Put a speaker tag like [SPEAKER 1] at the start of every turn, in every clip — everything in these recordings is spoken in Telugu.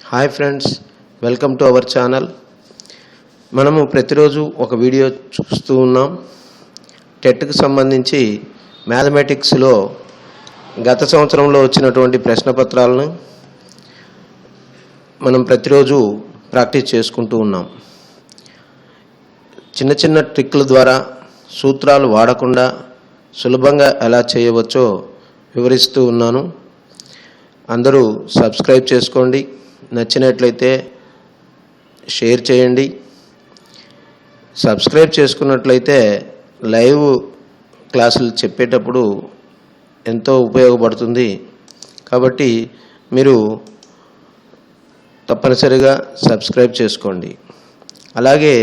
[SPEAKER 1] Hi friends, welcome to our channel. మనము ప్రతిరోజు ఒక వీడియో చూస్తూ ఉన్నాం. టెట్కి సంబంధించి మ్యాథమెటిక్స్లో గత సంవత్సరంలో వచ్చినటువంటి ప్రశ్నపత్రాలను మనం ప్రతిరోజు ప్రాక్టీస్ చేసుకుంటూ ఉన్నాం. చిన్న చిన్న ట్రిక్ల ద్వారా సూత్రాలు వాడకుండా సులభంగా ఎలా చేయవచ్చో వివరిస్తూ ఉన్నాను. అందరూ సబ్స్క్రైబ్ చేసుకోండి, నచ్చినట్లయితే షేర్ చేయండి. సబ్స్క్రైబ్ చేసుకున్నట్లయితే లైవ్ క్లాసులు చెప్పేటప్పుడు ఎంతో ఉపయోగపడుతుంది. కాబట్టి మీరు తప్పనిసరిగా సబ్స్క్రైబ్ చేసుకోండి. అలాగే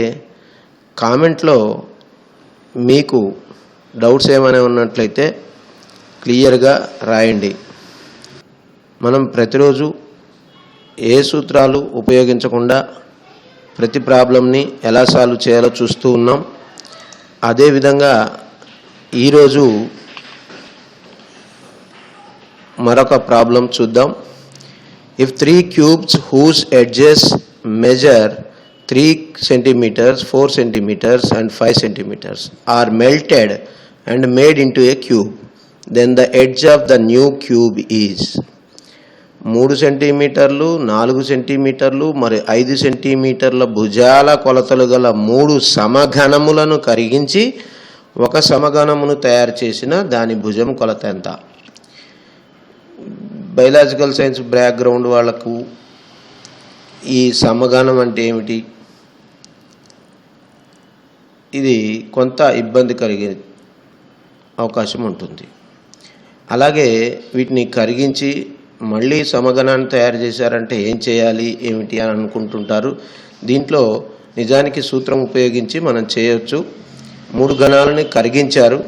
[SPEAKER 1] కామెంట్లో మీకు డౌట్స్ ఏమైనా ఉన్నట్లయితే క్లియర్గా రాయండి. మనం ప్రతిరోజు ఏ సూత్రాలు ఉపయోగించకుండా ప్రతి ప్రాబ్లంని ఎలా సాల్వ్ చేయాలో చూస్తూ ఉన్నాం. అదేవిధంగా ఈరోజు మరొక ప్రాబ్లం చూద్దాం. If 3 cubes whose edges measure 3 centimeters, 4 centimeters and 5 centimeters are melted and made into a cube, then the edge of the new cube is 3 సెంటీమీటర్లు, 4 సెంటీమీటర్లు మరి 5 సెంటీమీటర్ల భుజాల కొలతలు గల 3 సమఘనములను కరిగించి ఒక సమఘనమును తయారు చేసిన దాని భుజం కొలత ఎంత? బయలాజికల్ సైన్స్ బ్యాక్గ్రౌండ్ వాళ్లకు ఈ సమఘనం అంటే ఏమిటి, ఇది కొంత ఇబ్బంది కలిగే అవకాశం ఉంటుంది. అలాగే వీటిని కరిగించి మళ్ళీ సమఘనాన్ని తయారు చేశారంటే ఏం చేయాలి ఏమిటి అని అనుకుంటుంటారు. దీంట్లో నిజానికి సూత్రం ఉపయోగించి మనం చేయొచ్చు. 3 ఘనాలని కరిగించారు.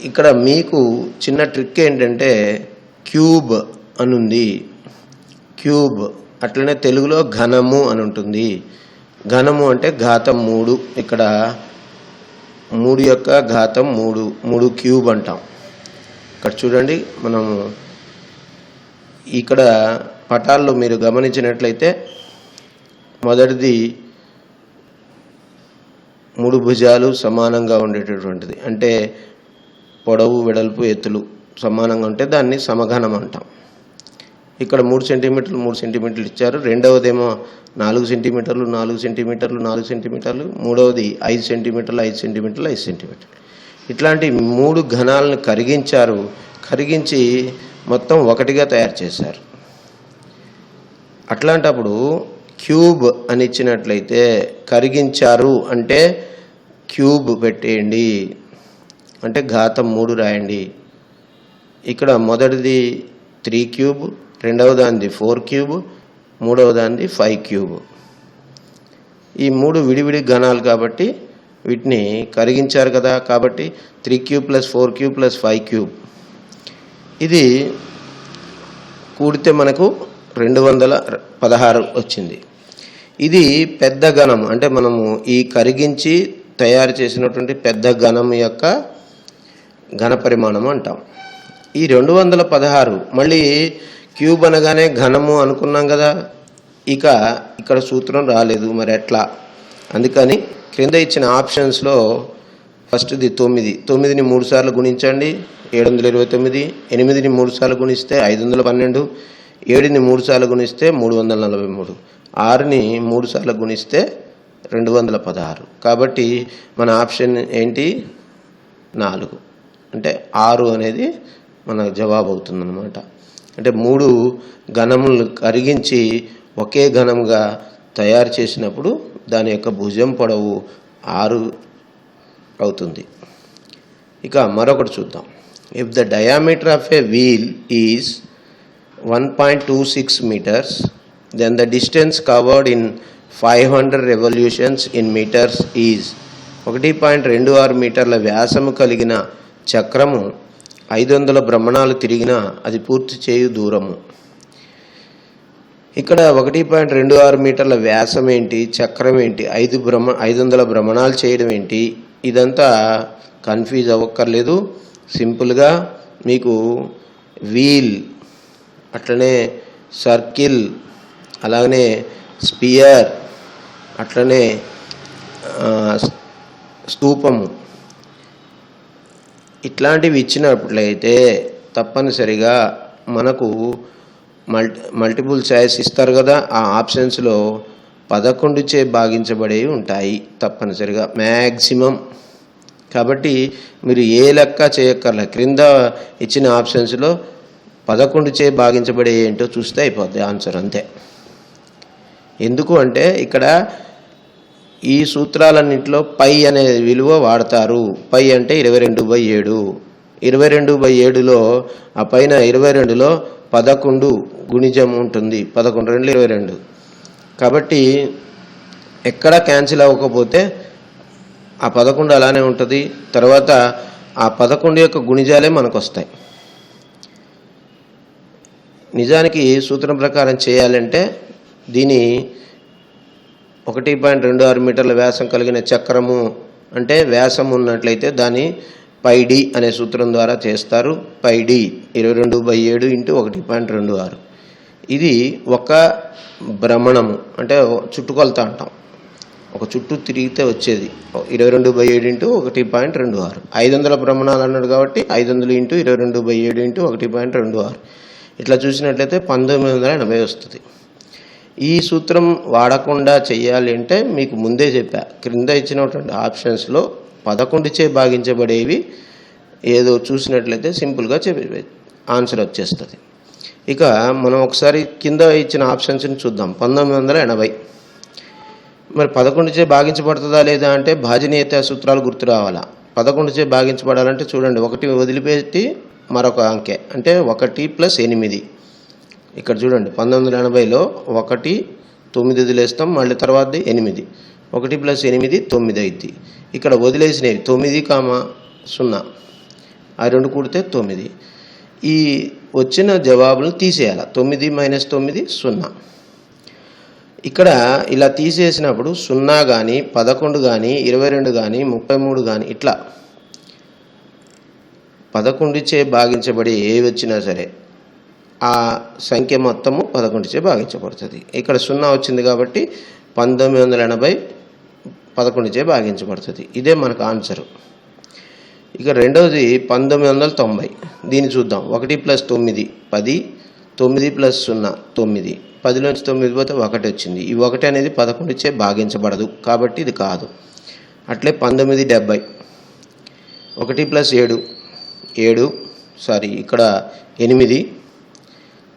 [SPEAKER 1] ఇక్కడ మీకు చిన్న ట్రిక్ ఏంటంటే క్యూబ్ అనుంది. క్యూబ్ అట్లనే తెలుగులో ఘనము అని ఉంటుంది. ఘనము అంటే ఘాతం 3. ఇక్కడ 3 యొక్క ఘాతం 3 క్యూబ్ అంటాం. ఇక్కడ చూడండి, మనము ఇక్కడ పటాల్లో మీరు గమనించినట్లయితే మొదటిది 3 భుజాలు సమానంగా ఉండేటటువంటిది, అంటే పొడవు వెడల్పు ఎత్తులు సమానంగా ఉంటే దాన్ని సమఘనం అంటాం. ఇక్కడ 3 సెంటీమీటర్లు 3 సెంటీమీటర్లు ఇచ్చారు. రెండవదేమో 4 సెంటీమీటర్లు 4 సెంటీమీటర్లు 4 సెంటీమీటర్లు, మూడవది 5 సెంటీమీటర్లు 5 సెంటీమీటర్లు 5 సెంటీమీటర్లు. ఇట్లాంటి 3 ఘనాలను కరిగించారు. కరిగించి మొత్తం ఒకటిగా తయారు చేశారు. అట్లాంటప్పుడు క్యూబ్ అని ఇచ్చినట్లయితే కరిగించారు అంటే క్యూబ్ పెట్టేయండి, అంటే ఘాతం 3 రాయండి. ఇక్కడ మొదటిది 3 క్యూబ్, రెండవ దానిది 4 క్యూబ్, మూడవ దానిది 5 క్యూబ్. ఈ 3 విడివిడి ఘనాలు కాబట్టి వీటిని కరిగించారు కదా, కాబట్టి 3 cube plus 4 cube plus 5 cube. ఇది కూడితే మనకు 216 వచ్చింది. ఇది పెద్ద ఘనం, అంటే మనము ఈ కరిగించి తయారు చేసినటువంటి పెద్ద ఘనం యొక్క ఘన పరిమాణం అంటాం. ఈ 216 మళ్ళీ క్యూబ్ అనగానే ఘనము అనుకున్నాం కదా, ఇక ఇక్కడ సూత్రం రాలేదు, మరి ఎట్లా? అందుకని క్రింద ఇచ్చిన ఆప్షన్స్లో ఫస్ట్ది 9ని 3 సార్లు గుణించండి 729, 8ని 3 సార్లు గుణిస్తే 512, 7ని 3 సార్లు గుణిస్తే 343, 6ని 3 సార్లు గుణిస్తే 216. కాబట్టి మన ఆప్షన్ ఏంటి? 4, అంటే 6 అనేది మన జవాబు అవుతుందన్నమాట. అంటే 3 ఘనములు కరిగించి ఒకే ఘనంగా తయారు చేసినప్పుడు దాని యొక్క భుజం పొడవు 6 అవుతుంది. ఇక మరొకటి చూద్దాం. If the diameter of a wheel is 1.26 meters, then the distance covered in 500 revolutions in meters is 1.26 మీటర్ల వ్యాసము కలిగిన చక్రము 500 భ్రమణాలు తిరిగినా అది పూర్తి చేయు దూరము. ఇక్కడ 1.26 మీటర్ల వ్యాసం ఏంటి, చక్రం ఏంటి, 500 భ్రమణాలు చేయడం ఏంటి, ఇదంతా కన్ఫ్యూజ్ అవ్వక్కర్లేదు. సింపుల్గా మీకు వీల్, అట్లనే సర్కిల్, అలాగనే స్పియర్, అట్లనే స్తూపము, ఇట్లాంటివి ఇచ్చినట్లయితే తప్పనిసరిగా మనకు మల్టిపుల్ చాయిస్ ఇస్తారు కదా, ఆ ఆప్షన్స్లో 11చే భాగించబడేవి ఉంటాయి తప్పనిసరిగా మ్యాక్సిమం. కాబట్టి మీరు ఏ లెక్క చేయక్కర్లే, క్రింద ఇచ్చిన ఆప్షన్స్లో 11చే భాగించబడే ఏంటో చూస్తే అయిపోద్ది ఆన్సర్, అంతే. ఎందుకు అంటే ఇక్కడ ఈ సూత్రాలన్నింటిలో పై అనే విలువ వాడతారు. పై అంటే 22/7. 22/7లో ఆ పైన 22లో 11 గుణిజం ఉంటుంది. 11 2 22. కాబట్టి ఎక్కడ క్యాన్సిల్ అవ్వకపోతే ఆ 11 అలానే ఉంటుంది. తర్వాత ఆ 11 యొక్క గుణిజాలే మనకు వస్తాయి. నిజానికి సూత్రం ప్రకారం చేయాలంటే దీని 1.26 మీటర్ల వ్యాసం కలిగిన చక్రము అంటే వ్యాసం ఉన్నట్లయితే దాన్ని πd అనే సూత్రం ద్వారా చేస్తారు. πd 22/7 × 1.26. ఇది ఒక భ్రమణము అంటే చుట్టుకొలత అంటాం. ఒక చుట్టూ తిరిగితే వచ్చేది 22/7 × 1.26. 500 భ్రమణాలు అన్నాడు కాబట్టి 500 × 22/7 × 1.26. ఇట్లా చూసినట్లయితే 1980 వస్తుంది. ఈ సూత్రం వాడకుండా చేయాలి అంటే మీకు ముందే చెప్పా, క్రింద ఇచ్చినటువంటి ఆప్షన్స్లో 11చే భాగించబడేవి ఏదో చూసినట్లయితే సింపుల్గా ఆన్సర్ వచ్చేస్తుంది. ఇక మనం ఒకసారి కింద ఇచ్చిన ఆప్షన్స్ని చూద్దాం. 1980 మరి 11చే భాగించబడుతుందా లేదా అంటే భాజనీయత సూత్రాలు గుర్తు రావాలా. 11చే భాగించబడాలంటే చూడండి, 1 వదిలిపెట్టి మరొక అంకె అంటే 1 + 8. ఇక్కడ చూడండి 1980లో 1 9 వదిలేస్తాం, మళ్ళీ తర్వాతది 8. 1 + 8 9 అయింది. ఇక్కడ వదిలేసినవి 9, 0 ఆ 2 కూడితే 9. ఈ వచ్చిన జవాబులను తీసేయాలి. 9 - 9 0. ఇక్కడ ఇలా తీసేసినప్పుడు 0 కానీ 11 కానీ 22 కానీ 33 కానీ ఇట్లా 11చే భాగించబడి ఏవి వచ్చినా సరే ఆ సంఖ్య మొత్తము 11చే భాగించబడుతుంది. ఇక్కడ 0 వచ్చింది కాబట్టి 1980 11చే భాగించబడుతుంది. ఇదే మనకు ఆన్సరు. ఇక రెండవది 1990. దీన్ని చూద్దాం. 1 + 9 10, 9 + 0 9. 10లోంచి 9 పోతే 1 వచ్చింది. ఈ 1 అనేది 11చే భాగించబడదు కాబట్టి ఇది కాదు. అట్లే 1970 1 + 7 7 ఇక్కడ 8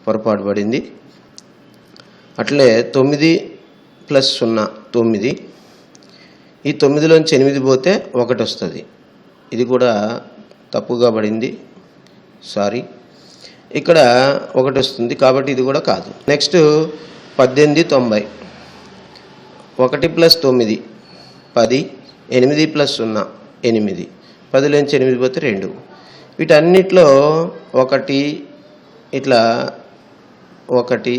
[SPEAKER 1] పొరపాటు పడింది. అట్లే 9 + 0 9. ఈ 9లోంచి 8 పోతే 1 వస్తుంది. ఇది కూడా తప్పుగా పడింది, ఇక్కడ 1 వస్తుంది కాబట్టి ఇది కూడా కాదు. నెక్స్ట్ 1890 1 + 9 10, 8 + 0 8. 10లోంచి 8 పోతే 2. వీటన్నిటిలో 1 ఇట్లా 1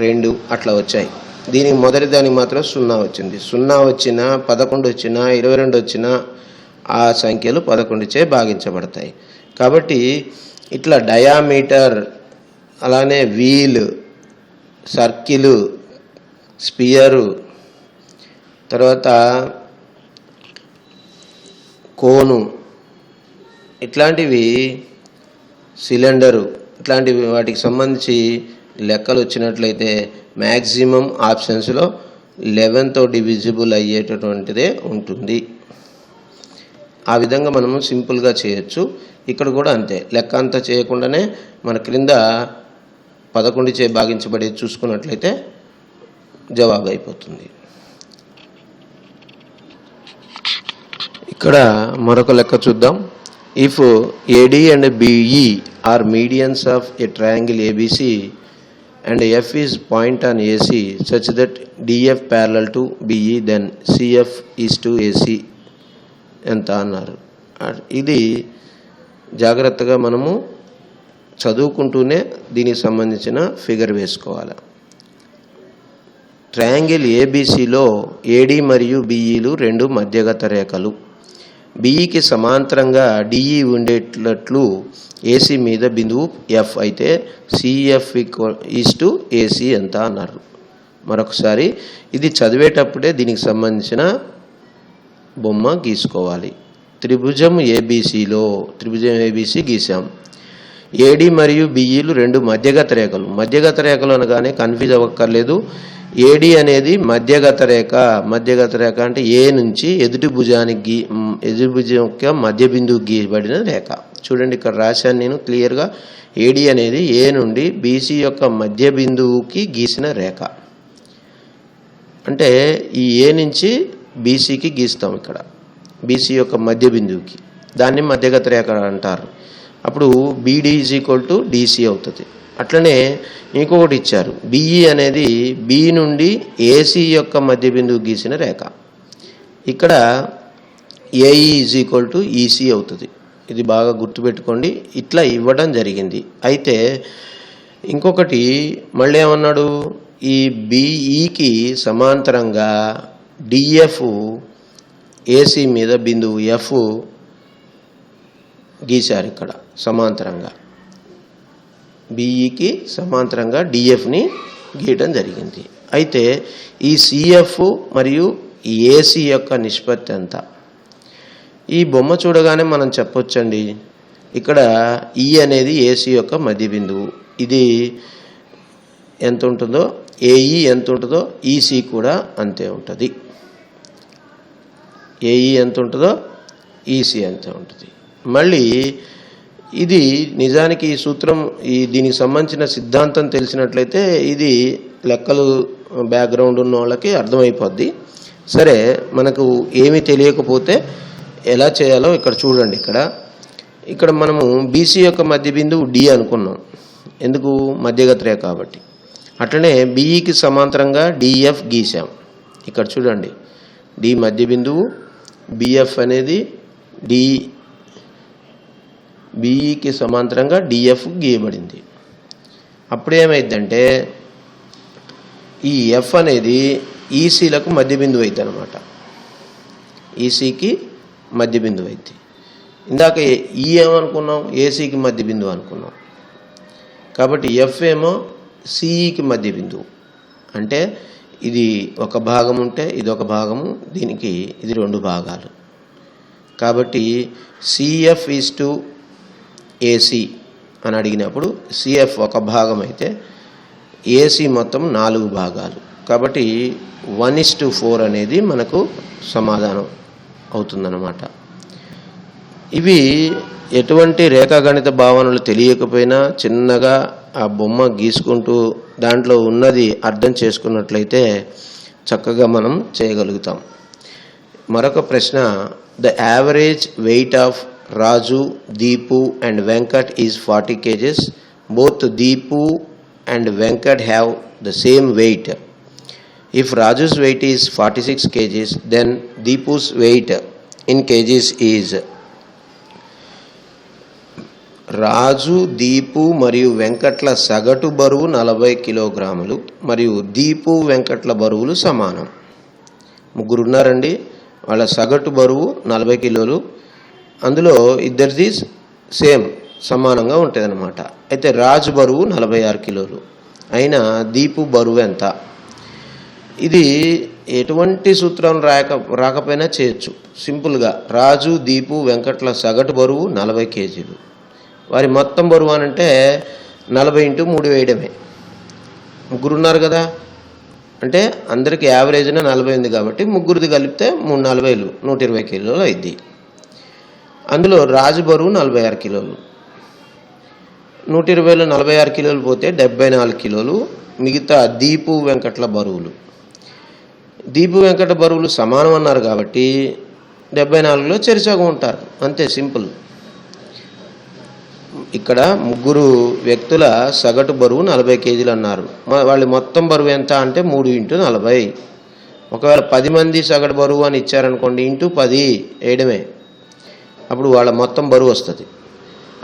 [SPEAKER 1] 2 అట్లా వచ్చాయి. దీనికి మొదటి దానికి మాత్రం 0 వచ్చింది. 0 వచ్చినా 11 వచ్చినా 22 వచ్చినా ఆ సంఖ్యలు 11చే భాగించబడతాయి. కాబట్టి ఇట్లా డయామీటర్, అలానే వీల్, సర్కిల్, స్పియరు, తర్వాత కోను, ఇట్లాంటివి సిలిండరు, ఇట్లాంటివి వాటికి సంబంధించి లెక్కలు వచ్చినట్లయితే మ్యాక్సిమం ఆప్షన్స్లో 11తో డివిజిబుల్ అయ్యేటటువంటిదే ఉంటుంది. ఆ విధంగా మనము సింపుల్గా చేయొచ్చు. ఇక్కడ కూడా అంతే, లెక్క అంతా చేయకుండానే మన క్రింద 11చే భాగించబడేది చూసుకున్నట్లయితే జవాబు అయిపోతుంది. ఇక్కడ మరొక లెక్క చూద్దాం. If AD and BE are medians of a triangle ABC and F is point on AC such that DF parallel to BE, then CF is to AC ఎంత అన్నారు. ఇది జాగ్రత్తగా మనము చదువుకుంటూనే దీనికి సంబంధించిన ఫిగర్ వేసుకోవాలి. ట్రయాంగిల్ ఏబిసిలో AD మరియు BEలు 2 మధ్యగత రేఖలు. BEకి సమాంతరంగా DE ఉండేటట్లు AC మీద బిందువు F అయితే CF ఈజ్ టు AC ఎంత అన్నారు. మరొకసారి ఇది చదివేటప్పుడే దీనికి సంబంధించిన బొమ్మ గీసుకోవాలి. త్రిభుజం ఏబీసీలో త్రిభుజం ఏబీసీ గీసాం. ఏడి మరియు బిఈలు రెండు మధ్యగత రేఖలు. మధ్యగత రేఖలు అనగానే కన్ఫ్యూజ్ అవ్వక్కర్లేదు. ఏడి అనేది మధ్యగత రేఖ. మధ్యగత రేఖ అంటే ఏ నుంచి ఎదుటి భుజానికి ఎదుటి భుజం యొక్క మధ్య బిందువు గీయబడిన రేఖ. చూడండి ఇక్కడ రాశాను నేను క్లియర్గా. ఏడి అనేది ఏ నుండి బీసీ యొక్క మధ్య బిందువుకి గీసిన రేఖ. అంటే ఈ ఏ నుంచి బీసీకి గీస్తాం. ఇక్కడ బీసీ యొక్క మధ్య బిందువుకి, దాన్ని మధ్యగత రేఖ అంటారు. అప్పుడు BD is equal to DC అవుతుంది. అట్లనే ఇంకొకటి ఇచ్చారు. బిఈ అనేది బి నుండి ఏసీ యొక్క మధ్య బిందువు గీసిన రేఖ. ఇక్కడ AE is equal to EC అవుతుంది. ఇది బాగా గుర్తుపెట్టుకోండి. ఇట్లా ఇవ్వడం జరిగింది. అయితే ఇంకొకటి మళ్ళీ ఏమన్నాడు, ఈ బిఈకి సమాంతరంగా డిఎఫ్ ఏసీ మీద బిందువు ఎఫ్ గీశారు. ఇక్కడ సమాంతరంగా బిఈకి సమాంతరంగా డిఎఫ్ని గీయడం జరిగింది. అయితే ఈ సిఎఫ్ మరియు ఏసీ యొక్క నిష్పత్తి ఎంత? ఈ బొమ్మ చూడగానే మనం చెప్పొచ్చండి, ఇక్కడ ఈ అనేది ఏసీ యొక్క మధ్య బిందువు. ఇది ఎంత ఉంటుందో, ఏఈ ఎంత ఉంటుందో ఈసీ కూడా అంతే ఉంటుంది. ఏఈ ఎంత ఉంటుందో ఈసీ అంతే ఉంటుంది. మళ్ళీ ఇది నిజానికి ఈ సూత్రం దీనికి సంబంధించిన సిద్ధాంతం తెలిసినట్లయితే ఇది లెక్కలు బ్యాక్గ్రౌండ్ ఉన్న వాళ్ళకి అర్థమైపోద్ది. సరే, మనకు ఏమీ తెలియకపోతే ఎలా చేయాలో ఇక్కడ చూడండి. ఇక్కడ మనము బీసీ యొక్క మధ్య బిందువు డి అనుకున్నాం. ఎందుకు? మధ్యగత రేఖ కాబట్టి. అట్లనే బిఈకి సమాంతరంగా డిఎఫ్ గీసాం. ఇక్కడ చూడండి, డి మధ్య బిందువు, బిఎఫ్ అనేది బిఈకి సమాంతరంగా డిఎఫ్ గీయబడింది. అప్పుడేమైందంటే ఈ ఎఫ్ అనేది ఈసీలకు మధ్య బిందువు అవుతుంది అనమాట. ఈసీకి మధ్య బిందువు అవుతుంది. ఇందాక ఈ ఏమనుకున్నాం, ఏసీకి మధ్య బిందువు అనుకున్నాం. కాబట్టి ఎఫ్ ఏమో సిఈకి మధ్య బిందువు. అంటే ఇది ఒక భాగం ఉంటే ఇది ఒక భాగము, దీనికి ఇది రెండు భాగాలు. కాబట్టి సిఎఫ్ ఈజ్ టు ఏసీ అని అడిగినప్పుడు సిఎఫ్ ఒక భాగం అయితే ఏసీ మొత్తం 4 భాగాలు. కాబట్టి 1:4 అనేది మనకు సమాధానం అవుతుందన్నమాట. ఇవి ఎటువంటి రేఖాగణిత భావనలు తెలియకపోయినా చిన్నగా ఆ బొమ్మ గీసుకుంటూ దాంట్లో ఉన్నది అర్థం చేసుకున్నట్లయితే చక్కగా మనం చేయగలుగుతాం. మరొక ప్రశ్న, the average weight of Raju, Deepu and Venkat is 40 kgs. Both Deepu and Venkat have the same weight. If Raju's weight is 46 kgs, then Deepu's weight in kgs is. రాజు, దీపు మరియు వెంకట్ల సగటు బరువు 40 కిలోగ్రాములు మరియు దీపు వెంకట్ల బరువులు సమానం. ముగ్గురు ఉన్నారండి, వాళ్ళ సగటు బరువు 40 కిలోలు. అందులో ఇద్దరిది సేమ్ సమానంగా ఉంటుంది అన్నమాట. అయితే రాజు బరువు 46 కిలోలు. అయినా దీపు బరువు ఎంత? ఇది ఎటువంటి సూత్రం రాకపోయినా చేయొచ్చు. సింపుల్గా రాజు, దీపు, వెంకట్ల సగటు బరువు 40 కేజీలు. వారి మొత్తం బరువు అని అంటే 40 × 3 వేయడమే. ముగ్గురు ఉన్నారు కదా, అంటే అందరికి యావరేజ్న 40 ఉంది కాబట్టి ముగ్గురిది కలిపితే 3 40లు 120 కిలోలు అయింది. అందులో రాజు బరువు 46 కిలోలు. 120లో 46 కిలోలు పోతే 74 కిలోలు. మిగతా దీపు వెంకట్ల బరువులు, దీపు వెంకట బరువులు సమానం అన్నారు కాబట్టి 74లో చెరిసగం ఉంటారు. అంతే, సింపుల్. ఇక్కడ ముగ్గురు వ్యక్తుల సగటు బరువు 40 కేజీలు అన్నారు. వాళ్ళ మొత్తం బరువు ఎంత అంటే 3 × 40. ఒకవేళ 10 మంది సగటు బరువు అని ఇచ్చారనుకోండి, × 10 వేయడమే. అప్పుడు వాళ్ళ మొత్తం బరువు వస్తుంది.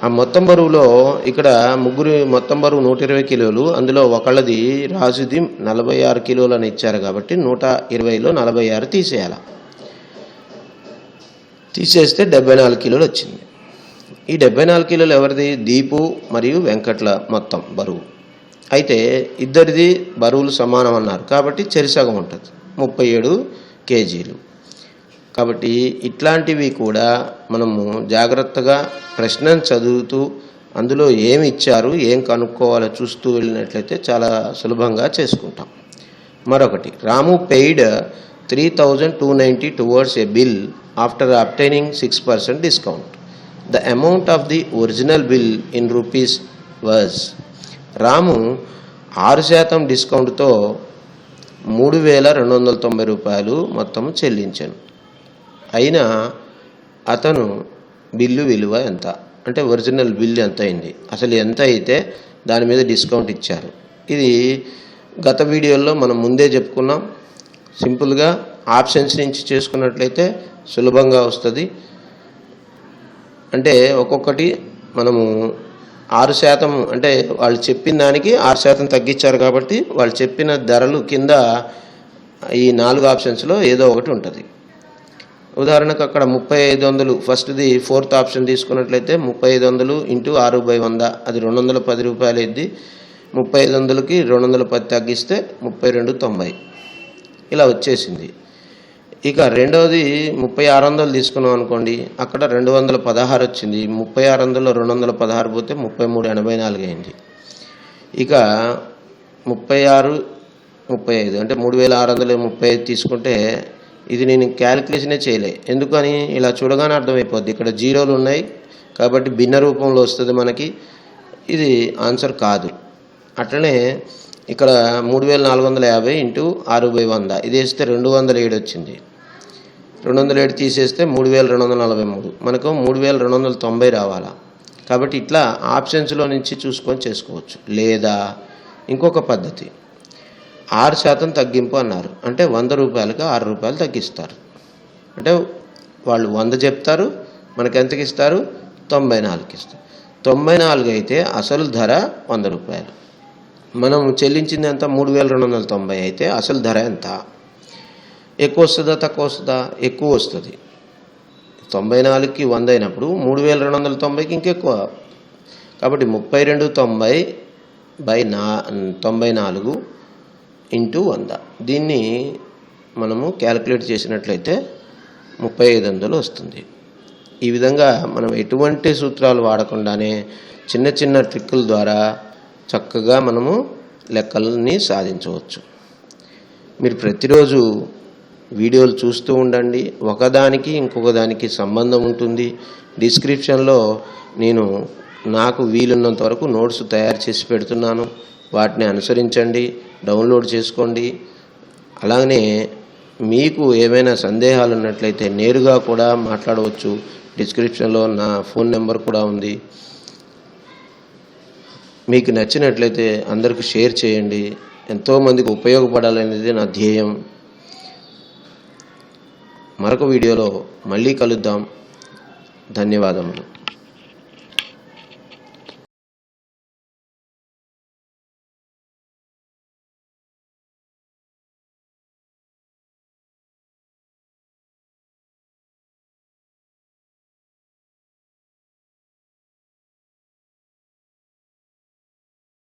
[SPEAKER 1] ఆ మొత్తం బరువులో ఇక్కడ ముగ్గురు మొత్తం బరువు 120 కిలోలు. అందులో ఒకళ్ళది రాజుది 46 కిలోలు అని ఇచ్చారు కాబట్టి 120లో 46 తీసేయాలి. తీసేస్తే 74 కిలోలు వచ్చింది. ఈ 74 కిలోలు ఎవరిది? దీపు మరియు వెంకట్ల మొత్తం బరువు. అయితే ఇద్దరిది బరువులు సమానం అన్నారు కాబట్టి చెరిసగం ఉంటుంది 37 కేజీలు. కాబట్టి ఇట్లాంటివి కూడా మనము జాగ్రత్తగా ప్రశ్నను చదువుతూ అందులో ఏమి ఇచ్చారు ఏం కనుక్కోవాలో చూస్తూ వెళ్ళినట్లయితే చాలా సులభంగా చేసుకుంటాం. మరొకటి, Ramu paid 3,290 towards a bill after obtaining 6% discount. The amount of the original bill in rupees was. Ramu 6% డిస్కౌంట్తో 3,290 రూపాయలు మొత్తం చెల్లించాను. అయినా అతను బిల్లు విలువ ఎంత అంటే ఒరిజినల్ బిల్ ఎంత అయింది, అసలు ఎంత అయితే దాని మీద డిస్కౌంట్ ఇచ్చారు. ఇది గత వీడియోలో మనం ముందే చెప్పుకున్నాం. సింపుల్గా ఆప్షన్స్ నుంచి చేసుకున్నట్లయితే సులభంగా వస్తుంది. అంటే ఒక్కొక్కటి మనము 6% అంటే వాళ్ళు చెప్పిన దానికి 6% తగ్గించారు కాబట్టి వాళ్ళు చెప్పిన ధరలు కింద ఈ 4 ఆప్షన్స్లో ఏదో ఒకటి ఉంటుంది. ఉదాహరణకు అక్కడ 3,500 ఫస్ట్ది 4th ఆప్షన్ తీసుకున్నట్లయితే 3,500 ఇంటూ 6/100 అది 210 రూపాయలు అయింది. 3,500కి 210 తగ్గిస్తే 32.90 ఇలా వచ్చేసింది. ఇక రెండవది 3,600 తీసుకున్నాం అనుకోండి, అక్కడ 216 వచ్చింది. 3,600లో 216 పోతే 33.84 అయింది. ఇక 36, 35 అంటే 3,635 తీసుకుంటే ఇది నేను క్యాలిక్యులేషనే చేయలే. ఎందుకని ఇలా చూడగానే అర్థమైపోద్ది. ఇక్కడ జీరోలు ఉన్నాయి కాబట్టి భిన్న రూపంలో వస్తుంది మనకి. ఇది ఆన్సర్ కాదు. అట్లనే ఇక్కడ 3,450 ఇంటూ 6/100 ఇది వేస్తే 207 వచ్చింది. 207 తీసేస్తే 3,243 మనకు 3,290 రావాలా. కాబట్టి ఇట్లా ఆప్షన్స్లో నుంచి చూసుకొని చేసుకోవచ్చు. లేదా ఇంకొక పద్ధతి, 6% తగ్గింపు అన్నారు అంటే 100 రూపాయలకి 6 రూపాయలు తగ్గిస్తారు. అంటే వాళ్ళు 100 చెప్తారు, మనకి ఎంతకి ఇస్తారు, 94కి ఇస్తారు. 94 అయితే అసలు ధర 100 రూపాయలు. మనం చెల్లించింది ఎంత, 3,290 అయితే అసలు ధర ఎంత? ఎక్కువ వస్తుందా తక్కువ వస్తుందా? ఎక్కువ వస్తుంది. 94కి 100 అయినప్పుడు 3,290కి ఇంకెక్కువ. కాబట్టి 3290/94 ఇంటూ 100 దీన్ని మనము క్యాలిక్యులేట్ చేసినట్లయితే 3,500 వస్తుంది. ఈ విధంగా మనం ఎటువంటి సూత్రాలు వాడకుండానే చిన్న చిన్న ట్రిక్కుల ద్వారా చక్కగా మనము లెక్కల్ని సాధించవచ్చు. మీరు ప్రతిరోజు వీడియోలు చూస్తూ ఉండండి. ఒకదానికి ఇంకొక దానికి సంబంధం ఉంటుంది. డిస్క్రిప్షన్లో నేను నాకు వీలున్నంత వరకు నోట్స్ తయారు చేసి పెడుతున్నాను. వాటిని అనుసరించండి, డౌన్లోడ్ చేసుకోండి. అలాగనే మీకు ఏమైనా సందేహాలు ఉన్నట్లయితే నేరుగా కూడా మాట్లాడవచ్చు. డిస్క్రిప్షన్లో నా ఫోన్ నెంబర్ కూడా ఉంది. మీకు నచ్చినట్లయితే అందరికీ షేర్ చేయండి. ఎంతోమందికి ఉపయోగపడాలనేది నా ధ్యేయం. మరొక వీడియోలో మళ్ళీ కలుద్దాం. ధన్యవాదములు.